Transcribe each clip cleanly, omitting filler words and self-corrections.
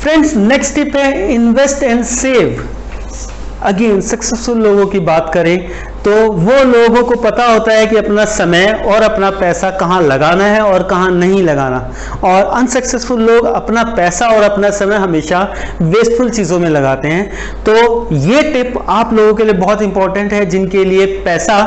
Friends, next tip है invest and save. Again successful लोगों की बात करें तो वो लोगों को पता होता है कि अपना समय और अपना पैसा कहाँ लगाना है और कहाँ नहीं लगाना, और अनसक्सेसफुल लोग अपना पैसा और अपना समय हमेशा वेस्टफुल चीज़ों में लगाते हैं। तो ये टिप आप लोगों के लिए बहुत इंपॉर्टेंट है जिनके लिए पैसा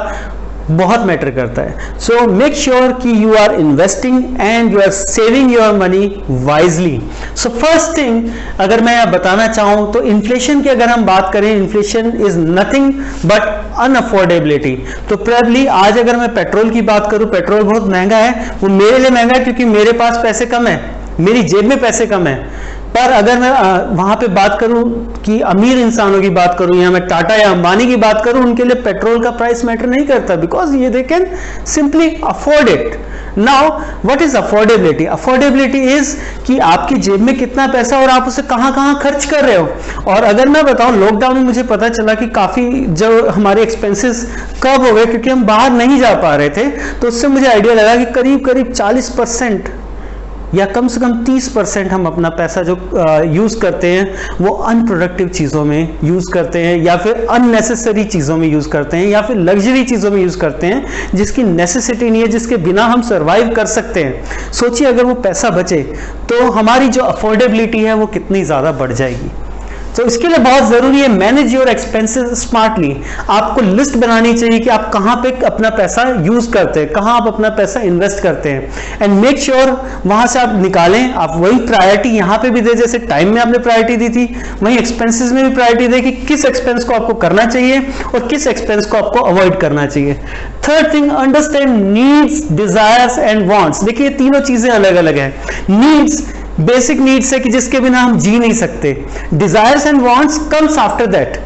बहुत मैटर करता है। सो मेक श्योर कि you are investing and you are saving your money wisely. So first thing अगर मैं आप बताना चाहूं तो इन्फ्लेशन की अगर हम बात करें, इन्फ्लेशन इज नथिंग बट अनअफोर्डेबिलिटी। तो प्रोबेबली आज अगर मैं पेट्रोल की बात करूं, पेट्रोल बहुत महंगा है। वो मेरे लिए महंगा है क्योंकि मेरे पास पैसे कम है, मेरी जेब में पैसे कम है। पर अगर मैं वहां पे बात करूं कि अमीर इंसानों की बात करूं या मैं टाटा या अंबानी की बात करूं, उनके लिए पेट्रोल का प्राइस मैटर नहीं करता, बिकॉज ये they can simply afford it. Now what is affordability? Affordability is कि आपकी जेब में कितना पैसा और आप उसे कहां कहां खर्च कर रहे हो। और अगर मैं बताऊं, लॉकडाउन में मुझे पता चला कि काफी जो हमारे एक्सपेंसेस कब हो गए क्योंकि हम बाहर नहीं जा पा रहे थे, तो उससे मुझे आइडिया लगा कि करीब करीब 40% या कम से कम 30% हम अपना पैसा जो यूज़ करते हैं वो अनप्रोडक्टिव चीज़ों में यूज़ करते हैं, या फिर अननेसेसरी चीज़ों में यूज़ करते हैं, या फिर लग्जरी चीज़ों में यूज़ करते हैं जिसकी नेसेसिटी नहीं है, जिसके बिना हम सर्वाइव कर सकते हैं। सोचिए अगर वो पैसा बचे तो हमारी जो अफोर्डेबिलिटी है वो कितनी ज़्यादा बढ़ जाएगी। तो इसके लिए बहुत जरूरी है मैनेज योर एक्सपेंसेस स्मार्टली। आपको लिस्ट बनानी चाहिए कि आप कहाँ पे अपना पैसा यूज करते हैं, कहाँ आप अपना पैसा इन्वेस्ट करते हैं, एंड मेक श्योर वहां से आप निकालें। आप वही प्रायोरिटी यहाँ पे भी दे, जैसे टाइम में आपने प्रायोरिटी दी थी, वही एक्सपेंसेस में भी प्रायोरिटी दे कि किस एक्सपेंस को आपको करना चाहिए और किस एक्सपेंस को आपको अवॉइड करना चाहिए। Third thing, understand needs, desires and wants. देखिए तीनों चीजें अलग अलग है। नीड्स बेसिक नीड्स है कि जिसके बिना हम जी नहीं सकते। Desires and wants comes after that.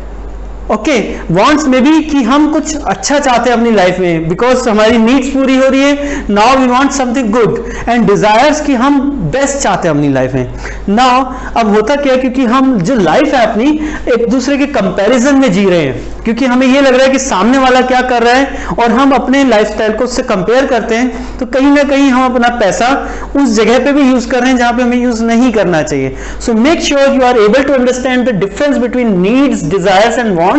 Okay, wants में भी कि हम कुछ अच्छा चाहते हैं अपनी लाइफ में, बिकॉज हमारी नीड्स पूरी हो रही है, now we want something good. And desires कि हम बेस्ट चाहते हैं अपनी लाइफ में। नाउ अब होता क्या है, क्योंकि हम जो लाइफ है अपनी एक दूसरे के कंपैरिजन में जी रहे हैं, क्योंकि हमें ये लग रहा है कि सामने वाला क्या कर रहा है और हम अपने लाइफस्टाइल को उससे कंपेयर करते हैं, तो कहीं ना कहीं हम अपना पैसा उस जगह पे भी यूज कर रहे हैं जहां पे हमें यूज नहीं करना चाहिए। So make sure you are able to understand the difference between needs, desires and wants.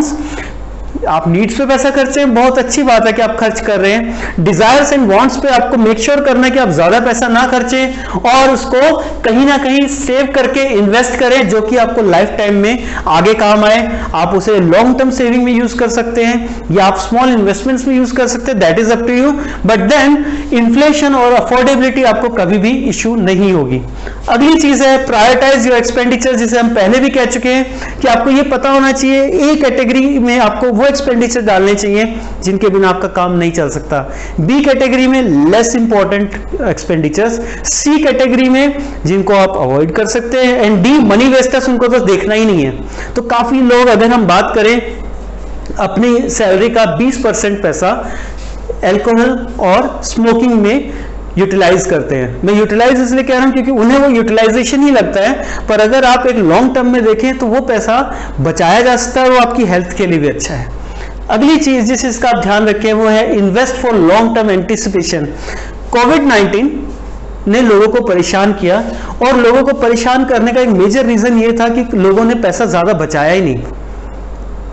आप नीड्स पे पैसा खर्चे, बहुत अच्छी बात है कि आप खर्च कर रहे हैं। डिजायर्स एंड वांट्स पे आपको मेक श्योर करना है कि आप ज्यादा पैसा ना खर्चें और उसको कहीं ना कहीं सेव करके इन्वेस्ट करें, जो कि आपको लाइफ टाइम में आगे काम आए। आप उसे लॉन्ग टर्म सेविंग में यूज कर सकते हैं या आप स्मॉल इन्वेस्टमेंट्स में यूज कर सकते हैं, that is up to you. But then inflation और अफोर्डेबिलिटी आपको कभी भी इश्यू नहीं होगी। अगली चीज है प्रायोरिटाइज योर एक्सपेंडिचर, जिसे हम पहले भी कह चुके हैं कि आपको यह पता होना चाहिए ए कैटेगरी में आपको वो एक्सपेंडिचर डालने चाहिए जिनके बिना आपका काम नहीं चल सकता, बी कैटेगरी में लेस इंपॉर्टेंट एक्सपेंडिचर्स, सी कैटेगरी में जिनको आप अवॉइड कर सकते हैं, एंड डी मनी वेस्टर्स, उनको तो देखना ही नहीं है। तो काफी लोग, अगर हम बात करें अपनी सैलरी का 20% पैसा एल्कोहल और स्मोकिंग में यूटिलाइज करते हैं। मैं यूटिलाइज इसलिए कह रहा हूं क्योंकि उन्हें वो यूटिलाइजेशन ही लगता है, पर अगर आप एक लॉन्ग टर्म में देखें तो वो पैसा बचाया जा सकता है, वो आपकी हेल्थ के लिए भी अच्छा है। अगली चीज जिस इसका आप ध्यान रखें वो है invest for long term anticipation. Covid ने लोगों को परेशान किया, और लोगों को परेशान करने का एक मेजर रीजन ये था कि लोगों ने पैसा ज्यादा बचाया ही नहीं।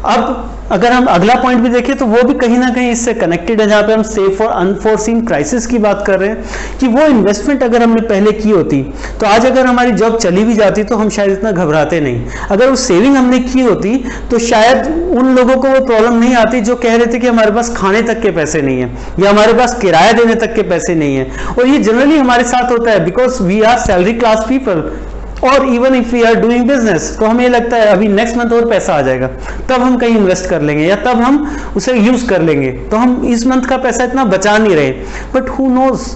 अब अगर हम अगला पॉइंट भी देखें तो वो भी कहीं ना कहीं इससे कनेक्टेड है, जहां पे हम सेव फॉर अनफोर्सीन क्राइसिस की बात कर रहे हैं कि वो इन्वेस्टमेंट अगर हमने पहले की होती तो आज अगर हमारी जॉब चली भी जाती तो हम शायद इतना घबराते नहीं। अगर वो सेविंग हमने की होती तो शायद उन लोगों को वो प्रॉब्लम नहीं आती जो कह रहे थे कि हमारे पास खाने तक के पैसे नहीं है या हमारे पास किराया देने तक के पैसे नहीं है। और ये जनरली हमारे साथ होता है, because we are salary class people, और even if we are doing business, तो हमें लगता है अभी नेक्स्ट मंथ और पैसा आ जाएगा, तब हम कहीं इन्वेस्ट कर लेंगे या तब हम उसे यूज कर लेंगे, तो हम इस मंथ का पैसा इतना बचा नहीं रहे। बट हु नोज,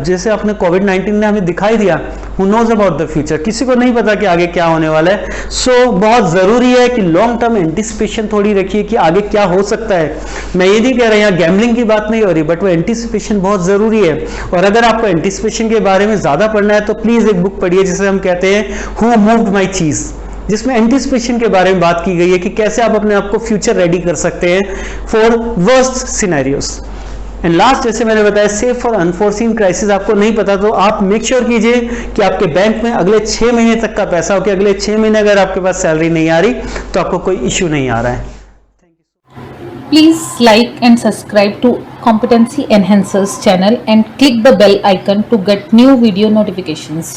जैसे आपने कोविड-19 ने हमें दिखाई दिया, who knows about the future, किसी को नहीं पता कि आगे क्या होने वाला है। सो बहुत जरूरी है कि लॉन्ग टर्म एंटिसिपेशन थोड़ी रखिए कि आगे क्या हो सकता है। मैं ये नहीं कह रहा यहाँ गैम्बलिंग की बात नहीं हो रही, बट वो एंटिसिपेशन बहुत जरूरी है। और अगर आपको एंटिसिपेशन के बारे में ज्यादा पढ़ना है तो प्लीज एक बुक पढ़िए जिसे हम कहते हैं हु मूव्ड माई चीज, जिसमें एंटिसिपेशन के बारे में बात की गई है कि कैसे आप अपने आप को फ्यूचर रेडी कर सकते हैं for worst scenarios. And last, जैसे मैंने बताया, सेव फॉर अनफोर्सीन क्राइसिस। आपको नहीं पता तो आप मेक श्योर कीजिए कि आपके बैंक में अगले 6 महीने तक का पैसा हो, कि अगले 6 महीने अगर आपके पास सैलरी नहीं आ रही तो आपको कोई इश्यू नहीं आ रहा है। Please like and subscribe to Competency Enhancers channel and click the bell icon to get new video notifications.